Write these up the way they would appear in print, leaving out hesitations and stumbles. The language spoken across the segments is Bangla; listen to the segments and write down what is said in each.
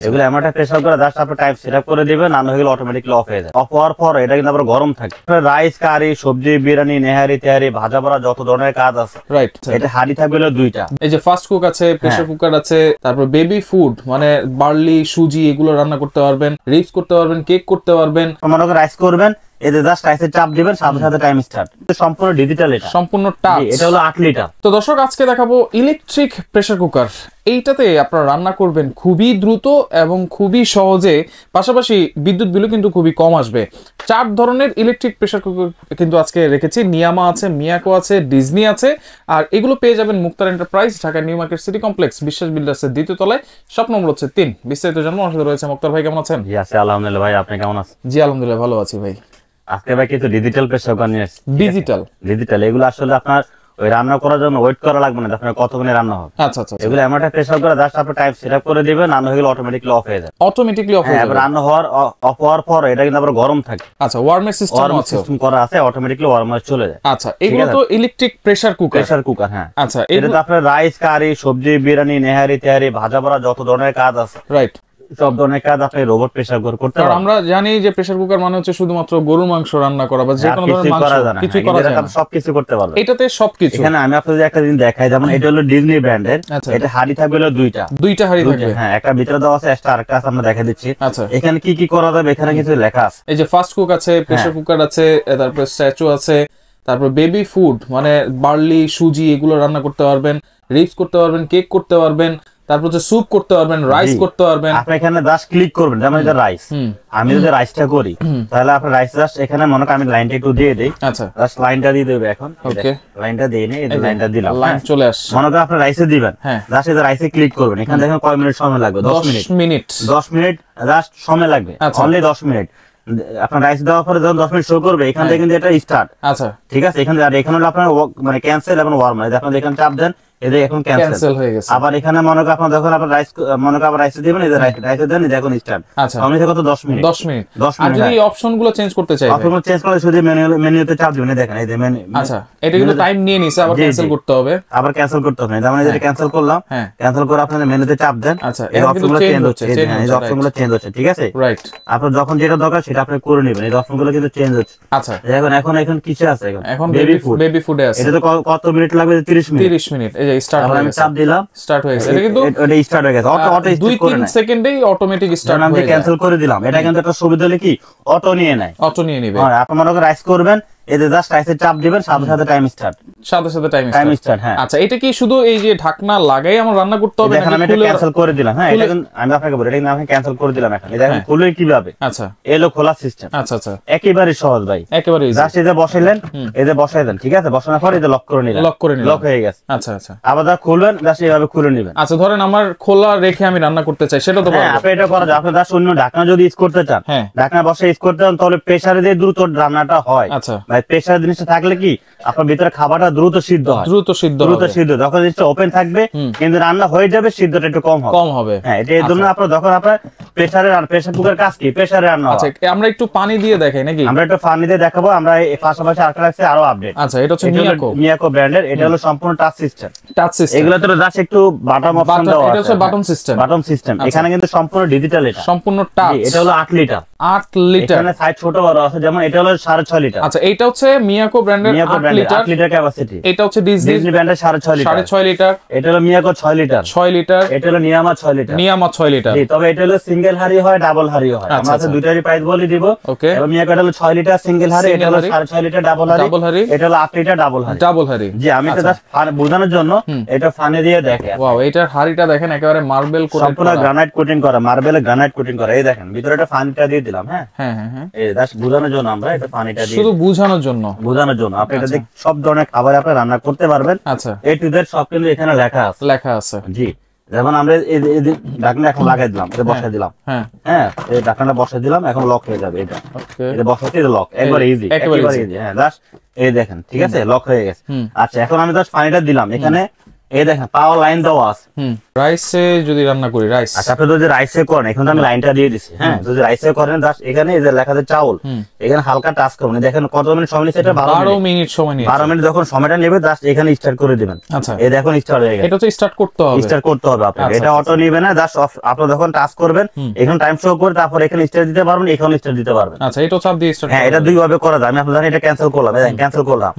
এগুলো এমন একটা প্রেসার করে জাস্ট আপনি টাইপ সেটআপ করে দিবেন, না হলে অটোমেটিক্যালি অফ হয়ে যায়। অফ হওয়ার পর এটা কিন্তু আবার গরম থাকে। রাইস, কারি, সবজি, বিরিয়ানি, নেহারি, তেহারি, ভাজা পোড়া যত ধরনের কাজ আছে, রাইট, এটা হাঁড়ি থাকবে দুইটা। এই যে ফাস্ট কুক আছে, প্রেসার কুকার আছে, তারপর বেবি ফুড মানে বার্লি, সুজি এগুলো রান্না করতে পারবেন, রিপস করতে পারবেন, কেক করতে পারবেন। মনে করেন রাইস করবেন, এতে জাস্ট রাইসে চাপ দিবেন, সাথে সাথে টাইম স্টার্ট। সম্পূর্ণ ডিজিটাল, এটা সম্পূর্ণ টাচ। এটা হলো 8 লিটার। তো দর্শক আজকে দেখাবো ইলেকট্রিক প্রেসার কুকার। এইটাতে আপনারা রান্না করবেন খুবই দ্রুত এবং খুবই সহজে, পাশাপাশি বিদ্যুৎ বিলও কিন্তু খুবই কম আসবে। 4 ধরনের ইলেকট্রিক প্রেসার কুকার কিন্তু আজকে রেখেছি। নিয়ামা আছে, মিয়াকো আছে, ডিজনি আছে, আর এগুলো পেয়ে যাবেন Muktar enterprise, Dhaka new market city complex, Biswas বিল্ডার্সের 2য় তলায়, শপ নম্বর হচ্ছে 3। বিস্তারিত জানবো, আমার সাথে রয়েছে মুক্তার ভাই। কেমন আছেন? জি আছি আলহামদুলিল্লাহ। ভাই আপনি কেমন আছেন? জি আলহামদুলিল্লাহ ভালো আছি ভাই। আজকে ভাই কিছু ডিজিটাল প্রেসার কুকার নিয়ে এসেছি। ডিজিটাল এগুলো আসলে আপনার ওই রান্না করার জন্য ওয়েট করা লাগবে না, আপনার কতক্ষণে রান্না হবে। আচ্ছা আচ্ছা। এগুলো এমন একটা প্রেসার করে জাস্ট আপনি টাইপ সেটআপ করে দিবেন, না হলে অটোমেটিক্যালি অফ হয়ে যায়। অটোমেটিক্যালি অফ হয়ে যাবে। রান্না অফ হওয়ার পর এটা কিন্তু আবার গরম থাকে। আচ্ছা, ওয়ার্মার সিস্টেম করা আছে, অটোমেটিক্যালি ওয়ার্মার চলে যায়। আচ্ছা, এগুলো তো ইলেকট্রিক প্রেসার কুকার। হ্যাঁ। আচ্ছা, এটা তো আপনার রাইস, কারি, সবজি, বিরিয়ানি, নেহারি, তেহারি, ভাজা পোড়া যত ধরনের কাজ আছে, রাইট, সব ধরনের কাজ আপনি রোবট প্রেসার কুকার করতে পারেন। আমরা জানি যে প্রেসার কুকার মানে হচ্ছে শুধুমাত্র গরুর মাংস রান্না করা বা যে কোনো ধরনের মাংস, কিছু করা যায় না, সবকিছু করতে পারবেন এটাতে সবকিছু। এখানে আমি আপনাদের একটা জিনিস দেখাই, যেমন এটা হলো ডিজনি ব্র্যান্ডের। এটা হাঁড়ি থাকবে দুইটা হাঁড়ি থাকবে। হ্যাঁ, একটা ভিতরে দেওয়া আছে, একটা আরেকটা আছে, আমরা দেখা দিচ্ছি। আচ্ছা, এখানে কি কি করা যাবে এখানে কিছু লেখা আছে। এই যে ফাস্ট কুক আছে, প্রেসার কুকার আছে, তারপর স্ট্যাচু আছে, তারপর বেবি ফুড মানে বার্লি, সুজি এগুলো রান্না করতে পারবেন, রিপস করতে পারবেন, কেক করতে পারবেন, তারপর হচ্ছে স্যুপ করতে পারবেন, রাইস করতে পারবেন। আপনি এখানে জাস্ট ক্লিক করবেন, যেমন এটা রাইস, আমি যদি রাইসটা করি তাহলে আপনি রাইস জাস্ট এখানে মনে করেন আমি লাইনটা একটু দিয়ে দেই। আচ্ছা, জাস্ট লাইনটা দিয়ে দেব এখন। ওকে, লাইনটা দিয়ে নেই, এই লাইনটা দিলাম, লাইন চলে আসছে। মনে করেন আপনি রাইসে দিবেন, জাস্ট এই রাইসে ক্লিক করবেন। এখানে দেখেন কয় মিনিট সময় লাগবে, 10 মিনিট জাস্ট সময় লাগবে, অনলি 10 মিনিট। আপনার রাইস দেওয়ার পরে যখন 10 মিনিট শো করবে, এখান থেকে কিন্তু এটা স্টার্ট। আচ্ছা, ঠিক আছে। এখানে আর এখানে হলো আপনার মানে ক্যান্সেল এবং ওয়ার্ম, আপনি এখানে চাপ দেন, এদের এখন ক্যান্সেল হয়ে গেছে। আবার এখানে মনে করেন আপনার যখন আপনি রাইস মনে করেন রাইস দিবেন, এই যে রাইস দেন, এই দেখুন স্টার্ট। আচ্ছা, আমি কত 10 মিনিট। আর যদি অপশনগুলো চেঞ্জ করতে চাই, অপশনগুলো চেঞ্জ করলে শুধু মেনুতে চাপ দিবেন, দেখেন এই যে মেনু। আচ্ছা, এটা কিন্তু টাইম নিয়ে নিছে, আবার ক্যান্সেল করতে হবে, যেমন এই যে ক্যান্সেল করলাম, ক্যান্সেল করে আপনি মেনুতে চাপ দেন। আচ্ছা, এই অপশনগুলো চেঞ্জ হচ্ছে, এই অপশনগুলো চেঞ্জ হচ্ছে, ঠিক আছে, রাইট। আপনার যখন যেটা দরকার সেটা আপনি করে নেবেন, এই অপশনগুলো কিন্তু চেঞ্জ হচ্ছে। আচ্ছা, এখন কিসে আছে? এখন বেবি ফুডে আছে। এটা তো কত মিনিট লাগবে? 30 মিনিট। এই যে স্টার্ট হয়ে গেছে, চাপ দিলাম, স্টার্ট হয়ে গেছে। এটা কিন্তু এটা স্টার্ট হয়ে গেছে, অটো 2-3 সেকেন্ডেই অটোমেটিক স্টার্ট হয়ে যায়। আমি ক্যান্সেল করে দিলাম। এটা কিন্তু একটা সুবিধা হলো কি, অটো নিয়ে নেবে। আপনি মনে করেন রাইস করবেন, এতে জাস্ট রাইসে চাপ দিবেন, সাথে সাথে টাইম স্টার্ট। হ্যাঁ। আচ্ছা, এটা কি শুধু এই যে ঢাকনা লাগাই আমার রান্না করতে হবে নাকি? আমি এটা ক্যান্সেল করে দিলাম। হ্যাঁ, এটা আমি আপনাকে বলি, এটা আমি ক্যান্সেল করে দিলাম। এখন দেখেন খুলে কিভাবে। আচ্ছা, এলো খোলা সিস্টেম। আচ্ছা, একেবারে সহজ ভাই, একেবারে জাস্ট এটা বসাইলেন, এটা বসাই দেন, ঠিক আছে। বসানোর পর এটা লক করে নিলেন, লক হয়ে গেছে। আচ্ছা, আবার দা খুলবেন, জাস্ট এইভাবে খুলে নেবেন। আচ্ছা, ধরেন আমার খোলা রেখে আমি রান্না করতে চাই, সেটা তো বলবো। আপনি এটা করা যায়, আপনি জাস্ট অন্য ঢাকনা যদি ইউজ করতে চান, ঢাকনা বসায় ইউজ করতে চান, তাহলে প্রেসারে দিয়ে দ্রুত রান্নাটা হয়। আচ্ছা ভাই, প্রেসার জিনিসটা থাকলে কি আপনার ভিতরে খাবারটা দ্রুত সিদ্ধ হয়, দ্রুত সিদ্ধ। যখন জিনিসটা ওপেন থাকবে কিন্তু রান্না হয়ে যাবে, সিদ্ধটা একটু কম হবে। হ্যাঁ, এটা এর জন্য আপনার যখন আপনার প্রেসার কুকার কাজ কি, প্রেসারে রান্না। আচ্ছা, আমরা একটু পানি দিয়ে দেখাই নাকি? আমরা একটু পানি দিয়ে দেখাবো। আমরা এই পাশাপাশি আরেকটা রাখছি আরো আপডেট। আচ্ছা, এটা হচ্ছে মিয়াকো ব্র্যান্ডের। এটা হলো সম্পূর্ণ টাচ সিস্টেম। এগুলো তো জাস্ট একটু বাটন অপশন দেওয়া আছে। এটা হচ্ছে বাটন সিস্টেম। এখানে কিন্তু সম্পূর্ণ ডিজিটাল, এটা সম্পূর্ণ টাচ। এটা হলো 8 লিটার। এখানে সাইজ ছোট বড় আছে, যেমন এটা হলো 6.5 লিটার। আচ্ছা, এটা হচ্ছে মিয়াকো ব্র্যান্ডের 8 লিটার ক্যাপাসিটি। এটা হচ্ছে ডিজনি ব্র্যান্ডের 6.5 লিটার। এটা হলো মিয়াকো 6 লিটার। এটা হলো নিয়ামা 6 লিটার। জি, তবে এটা হলো সিঙ্গেল হাড়ি হয়, ডাবল হাড়ি হয়। আমরা তো দুইটারই প্রাইস বলে দিব। ওকে, এবং মিয়াকো হলো 6 লিটার সিঙ্গেল হাড়ি, এটা হলো 6.5 লিটার ডাবল হাড়ি, এটা হলো 8 লিটার ডাবল হাড়ি। জি, আমি এটা জাস্ট বোঝানোর জন্য এটা ফানে দিয়ে দেখে। ওয়াও, এটার হাড়িটা দেখেন, একেবারে মার্বেল কোটেড, সম্পূর্ণ গ্রানাইট কোটিং করা, মার্বেলে গ্রানাইট কোটিং করা। এই দেখেন ভিতরে একটা ফানিটা দিয়ে দিলাম। হ্যাঁ, এই জাস্ট বোঝানোর জন্য আমরা এটা ফানিটা দিই, শুধু বোঝানোর জন্য। আপনি এটা দেখে সব ধরনের খাবার আপনি রান্না করতে পারবেন। আচ্ছা, এ টু জেড সব কিন্তু এখানে লেখা আছে। জি, যেমন আমরা এই ঢাকনা এখন লাগাই দিলাম, এটা বসাই দিলাম। হ্যাঁ, এই ঢাকনাটা বসাই দিলাম, এখন লক হয়ে যাবে। এটা এটা বসাতে লক, একবার ইজি, একেবারে ইজি। হ্যাঁ, জাস্ট এই দেখেন, ঠিক আছে, লক হয়ে গেছে। আচ্ছা, এখন আমি জাস্ট পানিটা দিলাম, এখানে এই দেখেন পাওয়ার লাইন দেওয়া আছে। রাইসে যদি রান্না করি, রাইস, আচ্ছা আপনি যদি রাইসে করেন, এখন আমি লাইনটা দিয়ে দিছি, হ্যাঁ যদি রাইসে করেন জাস্ট এখানে এই যে লেখা আছে চাউল, এখানে হালকা টাচ করুন, দেখেন কত মিনিট সময় নিচ্ছে, এটা 12 মিনিট সময় নিয়েছে। 12 মিনিট যখন সময়টা নেবে জাস্ট এখানে স্টার্ট করে দিবেন। আচ্ছা এই দেখুন স্টার্ট হয়ে গেছে। এটা তো স্টার্ট করতে হবে, স্টার্ট করতে হবে আপনাকে, এটা অটো নিবে না, জাস্ট আপনি যখন টাচ করবেন এখানে টাইম শো করে তারপর এখানে স্টার্ট দিতে পারবেন, এখানে স্টার্ট দিতে পারবেন। আচ্ছা এটাও চাপ দিয়ে স্টার্ট, হ্যাঁ এটা দুই ভাবে করা যায়। আমি আপনাদের এটা ক্যান্সেল করলাম, এই দেখেন ক্যান্সেল করলাম,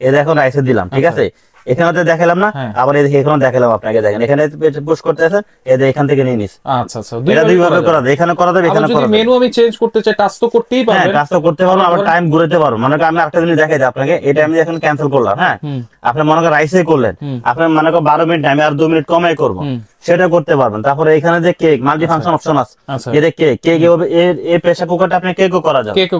এই দেখুন রাইসে দিলাম, ঠিক আছে এখানে তো দেখালাম না, আবার এদিকে এখানে দেখালাম আপনাকে, দেখেন এখানে পুশ করতেছেন, এই যে এখান থেকে নিয়ে নিস। আচ্ছা আচ্ছা এটা দুই ভাবে করা যায়, এখানে করা যাবে, এখানে করা যাবে। মেনু আমি চেঞ্জ করতে চাই, টাচ তো করতেই পারবেন, হ্যাঁ টাচ তো করতে পারবেন, আবার টাইম ঘুরাতে পারবেন। মানে আমি আরেকটা জিনিস দেখাই দিই আপনাকে, এটা আমি এখন ক্যান্সেল করলাম, হ্যাঁ আপনি মনে করেন রাইসে করলেন, আপনি মনে করেন 12 মিনিট আমি আর 2 মিনিট কমাই করব, সেটা করতে পারবেন। তারপরে এখানে যে কেক মাল্টি ফাংশন অপশন আছে, এই কেক এই প্রেসার কুকারটা আপনি কেকও করা যাবে, কেকও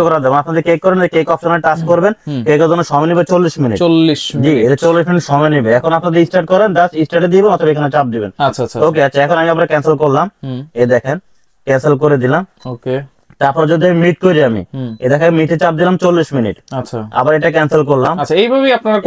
করা যাবে। আপনি যে কেক করেন, কেক অপশনে টাচ করবেন, কেকের জন্য সময় নেবে 40 মিনিট। 40 জি এটা 40 মিনিট সময় নেবে। এখন আপনি স্টার্ট করেন, জাস্ট স্টার্টে দিবেন অথবা এখানে চাপ দিবেন। আচ্ছা আচ্ছা ওকে। আচ্ছা এখন আমি আবার ক্যান্সেল করলাম, এই দেখেন ক্যান্সেল করে দিলাম। ওকে তারপর যদি মিট করি আমি, এই দেখেন মিটে চাপ দিলাম 40 মিনিট। আচ্ছা আবার এটা ক্যান্সেল করলাম। আচ্ছা এইভাবেই আপনারা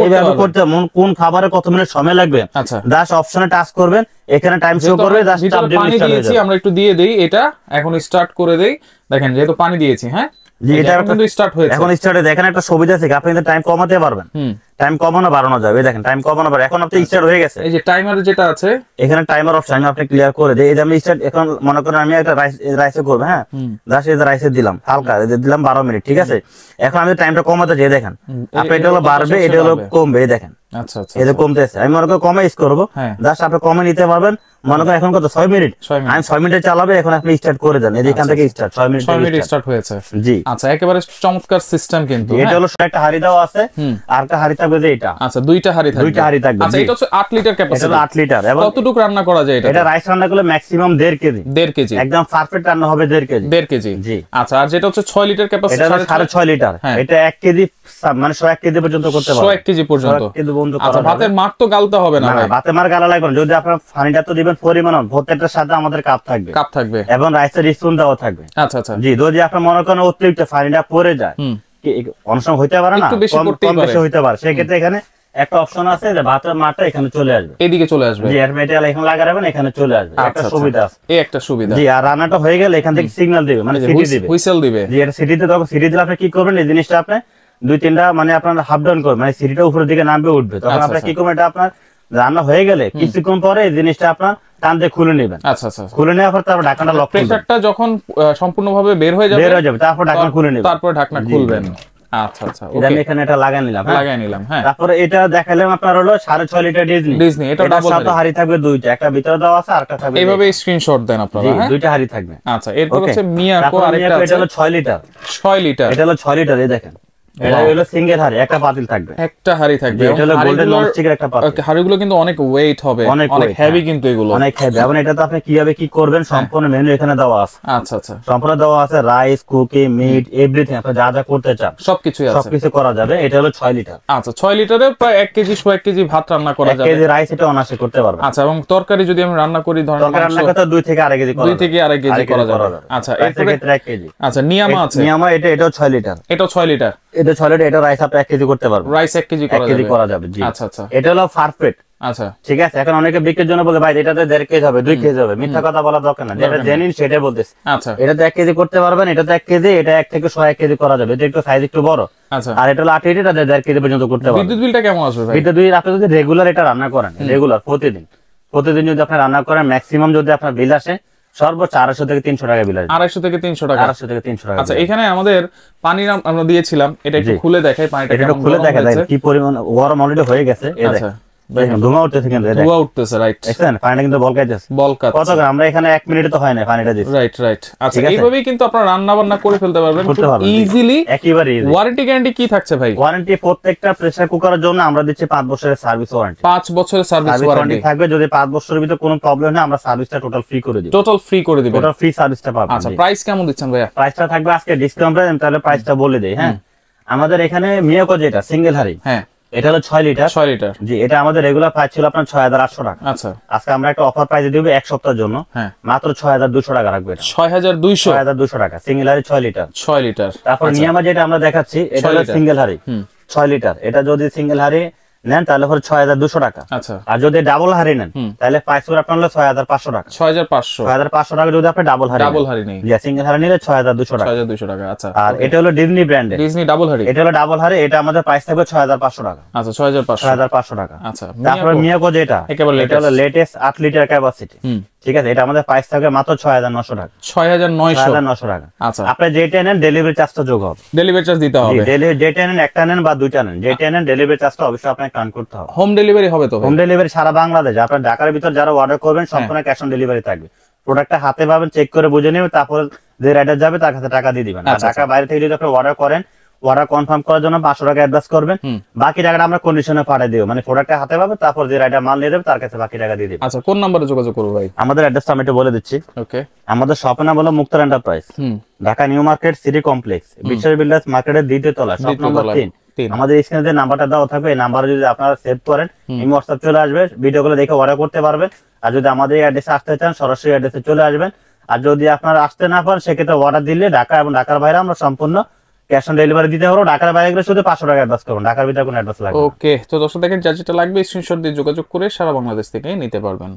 করতে কোন খাবারে কত মিনিট সময় লাগবে, আচ্ছা জাস্ট অপশনে টাচ করবেন, এখানে টাইম শো করবে, জাস্ট চাপ দিবেন। পানি দিয়েছি আমরা, একটু দিয়ে দেই, এটা এখন স্টার্ট করে দেই। দেখেন যেহেতু পানি দিয়েছি, হ্যাঁ জি এটা কিন্তু স্টার্ট হয়েছে। এখন স্টার্টে দেখেন একটা সুবিধা আছে, আপনি টাইম কমাতে পারবেন, টাইম কমানো বাড়ানো যাবে। দেখেন টাইম কমানো বাড়ানো, এখন আপনি স্টার্ট হয়ে গেছে। এই যে টাইমার যেটা আছে এখানে টাইমার অপশন আমি আপনি ক্লিয়ার করে দেই। এই যে আমি স্টার্ট, এখন মনে করেন আমি একটা রাইসে করব, হ্যাঁ জাস্ট এই যে রাইসে দিলাম হালকা, এই যে দিলাম 12 মিনিট, ঠিক আছে। এখন আমি টাইমটা কমাতে চাই, দেখেন আপনি এটা হলো বাড়বে, এটা হলো কমবে, এই দেখেন আচ্ছা আচ্ছা এটা কমতেছে। আমি মনে করি কমে ইউজ করবো, জাস্ট আপনি কমে নিতে পারবেন। মনে করেন এখন কত 6 মিনিট, আমি 6 মিনিটে চালাবে, এখন আপনি স্টার্ট করে দেন, এই এখান থেকে স্টার্ট 6 মিনিট স্টার্ট হয়েছে। জি আচ্ছা একেবারে চমৎকার সিস্টেম কিন্তু। এটা হলো একটা হাড়ি দেওয়া আছে, আর একটা হাড়ি থাকবে যে এটা। আচ্ছা দুইটা হাড়ি থাকবে, দুইটা হাড়ি থাকবে। আচ্ছা এটা হচ্ছে 8 লিটার ক্যাপাসিটি, এটা 8 লিটার। এবং কতটুকু রান্না করা যায় এটা? এটা রাইস রান্না করলে ম্যাক্সিমাম 1.5 কেজি, 1.5 কেজি একদম পারফেক্ট রান্না হবে, 1.5 কেজি, 1.5 কেজি। জি আচ্ছা আর যেটা হচ্ছে 6 লিটার ক্যাপাসিটি, এটা 6.5 লিটার, এটা 1 কেজি মানে 100 কেজি পর্যন্ত করতে পারবে, 100 কেজি পর্যন্ত। আচ্ছা ভাতের মার তো গালতে হবে না ভাই? ভাতের মার গালা লাগবে না, যদি আপনার পানিটা তো দিবেন পরিমাণ, প্রত্যেকটার সাথে আমাদের কাপ থাকবে এবং রাইসের স্পুন দেওয়া থাকবে। আচ্ছা আচ্ছা জি যদি আপনার মনে করেন অতিরিক্ত পানিটা পড়ে যায়, অনেক সময় হইতে পারে না, একটু বেশি হইতে পারে, সেক্ষেত্রে এখানে একটা অপশন আছে যে ভাতের মারটা এখানে চলে আসবে, এদিকে চলে আসবে। জি এর মেটেরিয়াল এখানে লাগাবেন, এখানে চলে আসবে, একটা সুবিধা আছে, এই একটা সুবিধা। জি আর রান্নাটা হয়ে গেলে এখান থেকে সিগন্যাল দিবে, মানে সিটি দিবে, হুইসেল দিবে। জি এটা সিটিতে, তখন সিটি দিলে আপনি কি করবেন, এই জিনিসটা আপনি 2-3টা মানে আপনার হাফ ডাউন করবেন, মানে সিটিটা উপরের দিকে নামবে উঠবে, তখন আপনি কি করবেন, এটা আপনার রান্না হয়ে গেলে কিছুক্ষণ পরে এই জিনিসটা আপনার টান দিয়ে খুলে নেবেন। আচ্ছা আচ্ছা খুলে নেওয়ার পর তারপর ঢাকনাটা লক করবেন, প্রেসারটা যখন সম্পূর্ণভাবে বের হয়ে যাবে তারপর ঢাকনা খুলে নেবেন, তারপর ঢাকনা খুলবেন। আচ্ছা আচ্ছা ওকে আমি এখানে এটা লাগাই নিলাম, হ্যাঁ তারপর এটা দেখালাম আপনার হলো 6.5 লিটার ডিজনি, এটা ডাবল হাড়ি থাকবে, দুইটা, একটা ভিতরে দেওয়া আছে আর একটা থাকবে, এইভাবে স্ক্রিনশট দেন আপনারা, হ্যাঁ দুইটা হাড়ি থাকবে। আচ্ছা এরপর হচ্ছে মিয়াকো আরেকটা আছে, এটা হলো 6 লিটার, 6 লিটার, এটা হলো 6 লিটার, এই দেখেন এটা হলো সিঙ্গেল হাড়ি, একটা পাতিল থাকবে, একটা হাড়ি থাকবে, এটা হলো গোল্ডেন ননস্টিকের একটা পাতিল। হাড়িগুলো কিন্তু অনেক ওয়েট হবে, অনেক হেভি কিন্তু এগুলো অনেক হেভি। এবং এটাতে আপনি কিভাবে কি করবেন সম্পূর্ণ মেনু এখানে দেওয়া আছে। আচ্ছা আচ্ছা সম্পূর্ণ দেওয়া আছে, রাইস, কুকি, মিট, এভরিথিং, আপনি যা যা করতে চান সবকিছুই আছে, সবকিছু করা যাবে। এটা হলো 6 লিটার। আচ্ছা 6 লিটারে প্রায় 1 কেজি 100 কেজি ভাত রান্না করা যাবে, 1 কেজি রাইস এটা অনায়াসে করতে পারবেন। আচ্ছা এবং তরকারি যদি আমি রান্না করি, ধরেন তরকারি রান্না করতে 2 থেকে আড়াই কেজি করা, 2 থেকে আড়াই কেজি করা যাবে। আচ্ছা এরপরে 1 কেজি। আচ্ছা নিয়ামা আছে, নিয়ামা এটাও 6 লিটার, এটাও 6 লিটার, এটা 6 লিটার, এটা রাইস আপনি 1 কেজি করতে পারবেন, রাইস 1 কেজি করা যাবে। জি আচ্ছা আচ্ছা এটা হলো পারফেক্ট। আচ্ছা ঠিক আছে। এখন অনেকে বিক্রির জন্য বলে ভাই এটাতে 1.5 কেজি হবে, 2 কেজি হবে, মিথ্যা কথা বলা দরকার না, যেটা জেনুইন সেটাই বলতেছি। আচ্ছা এটাতে 1 কেজি করতে পারবেন, এটাতে 1 কেজি, এটা 1 থেকে 100 কেজি করা যাবে, এটা একটু সাইজ একটু বড়। আচ্ছা আর এটা হলো 8 লিটার, এটা 1.5 কেজি পর্যন্ত করতে পারবেন। বিদ্যুৎ বিলটা কেমন আসবে ভাই? বিদ্যুৎ বিল আপনি যদি রেগুলার এটা রান্না করেন, রেগুলার প্রতিদিন যদি আপনি রান্না করেন, ম্যাক্সিমাম যদি আপনার বিল আসে সর্বোচ্চ 250 থেকে 300 টাকা বিল আসবে। 250 থেকে 300 টাকা, 250 থেকে 300 টাকা। আচ্ছা এখানে আমাদের পানি আমরা দিয়েছিলাম, এটা একটু খুলে দেখাই, পানিটা একটু খুলে দেখা যায় কি পরিমাণ গরম অলরেডি হয়ে গেছে। এই দেখেন দেখেন ধোঁয়া উঠতেছে, কিন্তু ধোঁয়া উঠতেছে, রাইট, দেখেন পানিটা কিন্তু বলকাইতেছে, কত গ্রাম, আমরা এখানে 1 মিনিটে তো হয় না পানিটা দিছি, রাইট। আচ্ছা এইভাবেই কিন্তু আপনারা রান্না বান্না করে ফেলতে পারবেন ইজিলি, একেবারে ইজি। ওয়ারেন্টি গ্যারান্টি কি থাকছে ভাই? ওয়ারেন্টি প্রত্যেকটা প্রেসার কুকারের জন্য আমরা দিচ্ছি 5 বছরের সার্ভিস ওয়ারেন্টি, 5 বছরের সার্ভিস ওয়ারেন্টি থাকবে। যদি 5 বছরের ভিতরে কোনো প্রবলেম হয় আমরা সার্ভিসটা টোটাল ফ্রি করে দিই, টোটাল ফ্রি করে দিবেন, টোটাল ফ্রি সার্ভিসটা পাবেন। আচ্ছা প্রাইস কেমন দিচ্ছেন ভাইয়া? প্রাইসটা থাকবে আজকে ডিসকাউন্ট প্রাইস, তাহলে প্রাইসটা বলে দেই। হ্যাঁ আমাদের এখানে মিয়াকো যেটা সিঙ্গেল হাড়ি, হ্যাঁ এটা হলো 6 লিটার, 6 লিটার। জি এটা আমাদের রেগুলার প্রাইস ছিল আপনার 6800 টাকা। আচ্ছা আজকে আমরা একটা অফার প্রাইসে দিব 1 সপ্তাহের জন্য, মাত্র 6200 টাকা রাখবে। এটা 6200 টাকা, সিঙ্গেল হাড়ি 6 লিটার, 6 লিটার। তারপর নিয়ামা যেটা আমরা দেখাচ্ছি, এটা হলো সিঙ্গেল হাড়ি 6 লিটার। এটা যদি সিঙ্গেল হাড়ি নেন তাহলে পরে 6200 টাকা। আচ্ছা, আর যদি ডাবল হাড়ি নেন তাহলে প্রাইস করে আপনার হলো 6500 টাকা। 6500 টাকা যদি আপনি ডাবল হাড়ি নেই, সিঙ্গেল হাড়ি নিলে 6200 টাকা। 6200 টাকা। আচ্ছা, আর এটা হলো ডিজনি ব্র্যান্ডের ডিজনি ডাবল হাড়ি, এটা হলো ডাবল হাড়ি, এটা আমাদের প্রাইস থাকবে 6500 টাকা। আচ্ছা, 6500 টাকা। আচ্ছা, তারপরে মিয়াকো যেটা এটা হলো লেটেস্ট 8 লিটার ক্যাপাসিটি, ঠিক আছে, এটা আমাদের প্রাইস থাকবে মাত্র 6900 টাকা। 6900 টাকা। আচ্ছা, আপনি যেটা নেন ডেলিভারি চার্জটা যোগ হবে, ডেলিভারি চার্জ দিতে হবে। যেটা নেন একটা নেন বা দুইটা নেন, যেটা নেন ডেলিভারি চার্জটা অবশ্যই আপনাকে কাউন্ট করতে হবে। হোম ডেলিভারি হবে তো? হোম ডেলিভারি সারা বাংলাদেশ, আপনার ঢাকার ভিতর যারা অর্ডার করবেন সম্পূর্ণ ক্যাশ অন ডেলিভারি থাকবে। প্রোডাক্টটা হাতে পাবেন, চেক করে বুঝে নেবেন, তারপর যে রাইডার যাবে তার কাছে টাকা দিয়ে দিবেন। আর ঢাকার বাইরে থেকে যদি আপনি অর্ডার করেন, অর্ডার কনফার্ম করার জন্য 500 টাকা অ্যাডভান্স করবেন, বাকি টাকাটা আমরা কন্ডিশনে পাঠিয়ে দেব, মানে প্রোডাক্টটা হাতে পাবে, তারপর যে রাইডার মাল নিয়ে যাবে তার কাছে বাকি টাকা দিয়ে দিবেন। আচ্ছা, কোন নম্বরে যোগাযোগ করব ভাই? আমাদের অ্যাড্রেসটা আমি একটু বলে দিচ্ছি। ওকে, আমাদের শপের নাম হলো Muktar enterprise, Dhaka new market city complex, Biswas builders মার্কেটের দ্বিতীয় তলা, শপ নম্বর 3। আমাদের স্ক্রিনে যে নাম্বারটা দেওয়া থাকবে এই নাম্বারে যদি আপনারা সেভ করেন, এই হোয়াটসঅ্যাপ চলে আসবে, ভিডিওগুলো দেখে অর্ডার করতে পারবেন। আর যদি আমাদের এই অ্যাড্রেসে আসতে চান সরাসরি অ্যাড্রেসে চলে আসবেন। আর যদি আপনারা আসতে না পারেন সেক্ষেত্রে অর্ডার দিলে ঢাকা এবং ঢাকার বাইরে আমরা সম্পূর্ণ ক্যাশ অন ডেলিভারি দিতে পারবো। ঢাকার বাইরে গেলে শুধু 500 টাকা অ্যাডভান্স করবেন, ঢাকার ভিতরে কোনো অ্যাডভান্স লাগবে না। ওকে, তো দর্শক দেখেন যা যেটা লাগবে স্ক্রিনশট দিয়ে যোগাযোগ করে সারা বাংলাদেশ থেকে নিতে পারবেন।